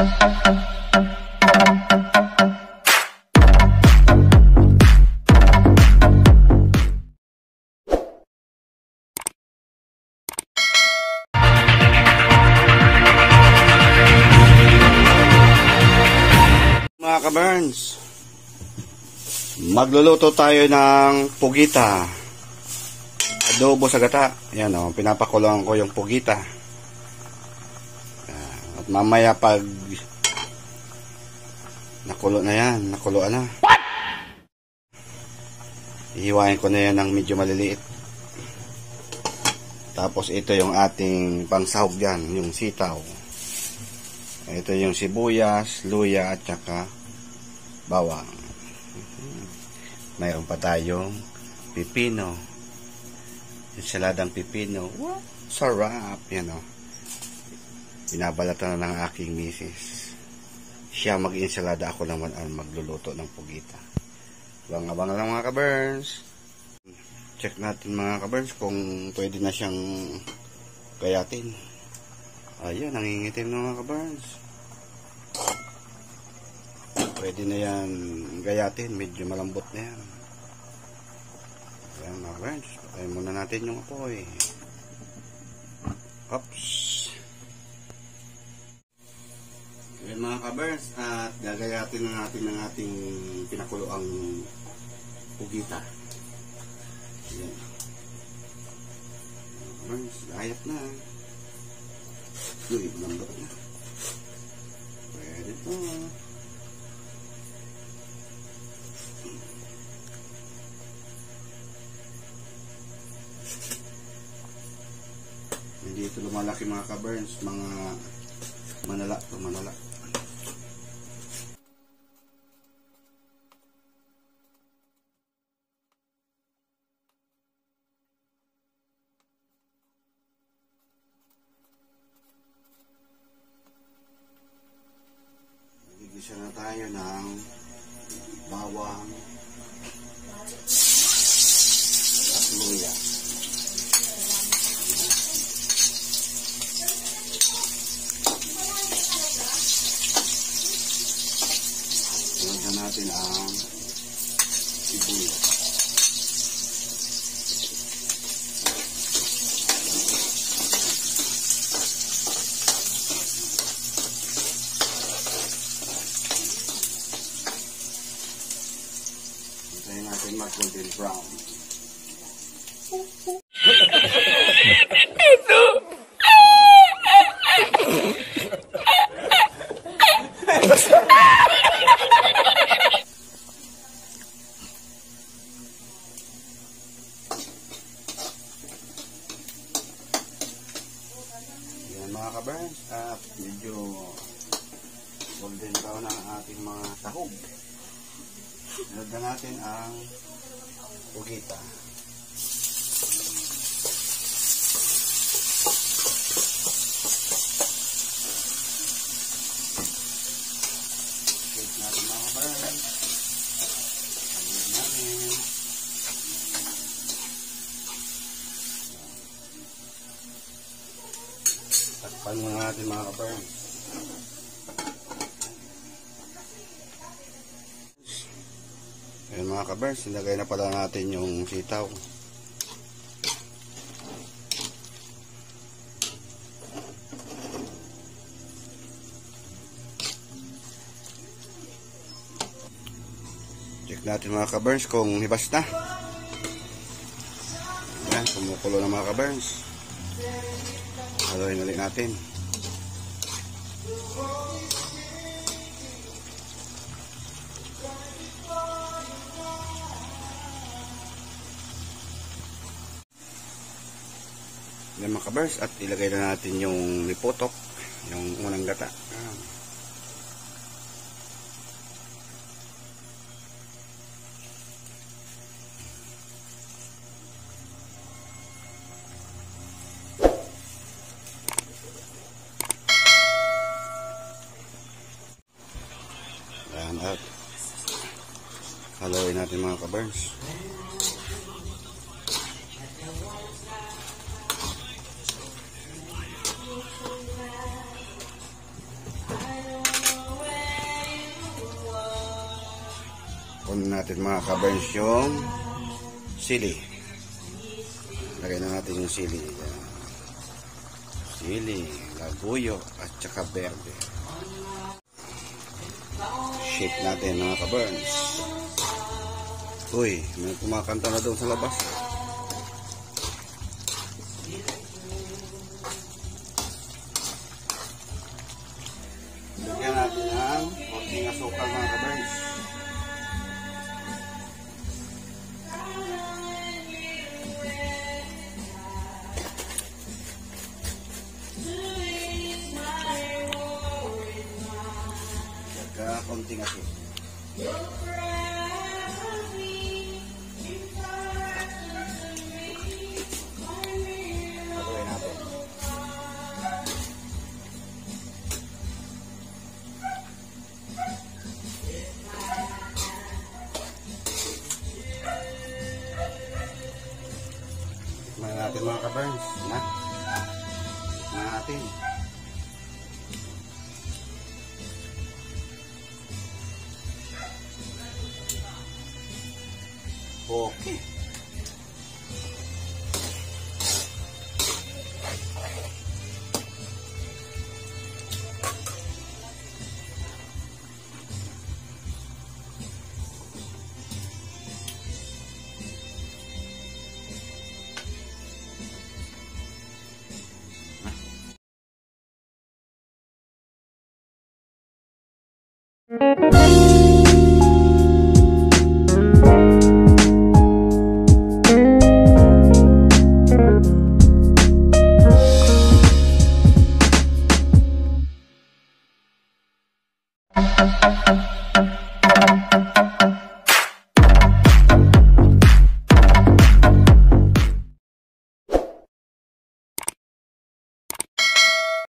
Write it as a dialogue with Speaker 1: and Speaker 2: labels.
Speaker 1: Mga ka-Burns, magluluto tayo ng pugita, adobo sa gata. Yan o, pinapakuloan ko yung pugita. At mamaya pag nakulo na yan, nakuluan na, ihiwain ko na yan ng medyo maliliit. Tapos ito yung ating pangsahog dyan, yung sitaw. Ito yung sibuyas, luya at saka bawang. Mayroon pa tayong pipino. Ensaladang pipino. Wow, sarap. Yan o. Binabalatan na ng aking misis. Siya mag-ensalada, ako naman ang magluluto ng pugita. Abang-abang lang mga ka-Burns. Check natin mga ka-Burns kung pwede na siyang gayatin. Ayan, nangingitim na mga ka-Burns. Pwede na yan gayatin, medyo malambot na yan. Ayan mga ka-Burns, patayin muna natin yung apoy. Oops. Ayan mga ka-Burns, at gagayatin na natin ng ating pinakuloang pugita. Ayan. Burns, ayat na. Uy, malambot na. Pwede po. Hindi ito lumalaki mga ka-Burns, mga manala to, manala. Nagigisa na tayo ng bawang at luya. Sunod natin ang sibuyas. Hintayin natin mag-golden brown. Yan mga ka-Burns, at medyo golden brown ang ating mga sahog. Sunod na natin ang pugita. Shake natin mga ka-Burns. Haluin natin. Takpan muna natin mga ka-Burns. Ayan mga ka-Burns, nilagay na pala natin yung sitaw. Check natin mga ka-Burns kung hibas na. Ayan, kumukulo na mga ka-Burns. Haluin ulit natin. Yan mga ka-Burns, at ilagay na natin yung niputok, yung unang gata. Yan, at haluin natin mga ka-Burns. kunin natin mga kaburns yung sili. Lagay na natin yung sili. Yan. Sili, labuyo, at saka berde. Shake natin mga kaburns. Uy, may kumakanta na doon sa labas. Lagyan natin ng konting asukal mga kaburns. Konting asin. Haluin natin. Tikman natin mga kaburns. Tikman natin. Okay.